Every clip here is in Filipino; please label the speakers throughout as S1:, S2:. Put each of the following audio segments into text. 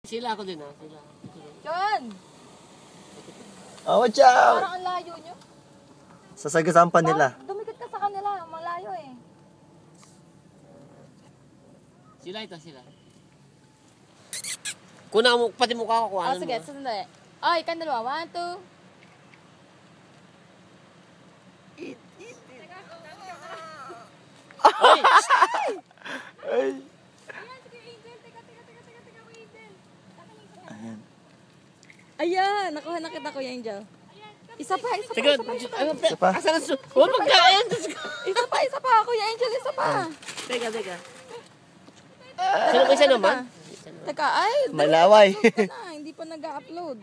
S1: Sila ako din ha. Sila.
S2: John!
S3: Oh, watch out!
S2: Parang ang layo nyo.
S3: Sasagasan pa nila.
S2: Dumikit ka sa kanila. Malayo eh.
S1: Sila ito, sila. Kuna mo, pati mukha ko, kuhanan mo.
S2: Sige, sandali. Ay, kan dalawa. 1, 2.
S1: Ay!
S3: Ay. Ayan.
S2: Ayan, nakuha na kita, Kuya Angel. Isa pa.
S1: Teka,
S3: Isa pa.
S1: asan ang huwag magkain!
S2: Isa pa, Kuya Angel, isa pa.
S1: Teka. Sino ba isa naman?
S2: Teka, ay.
S3: Malaway.
S2: Upload ka na, hindi pa nag-upload.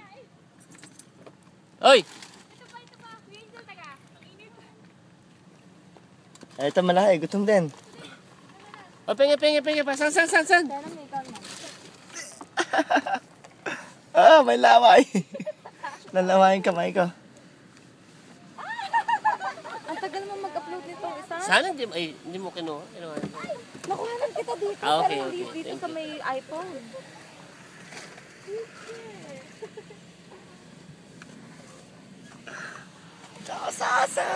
S1: Oy!
S3: Ay, ito malahay. Gutom din.
S1: O, pengi pa. San?
S2: Kaya naman, ikaw na.
S3: Ah, may laway. Lalawayin kamay ko.
S2: Ang tagal mo mag-upload nitong isa.
S1: Sana hindi mo kinuha.
S2: Nakuhanan kita dito.
S1: Ah, okay,
S2: pero
S1: okay.
S2: dito
S1: Thank
S2: sa
S1: you.
S2: may iPhone.
S3: Sasa!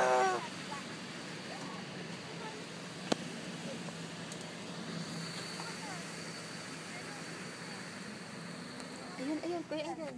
S2: Ayun, Kuya Angel.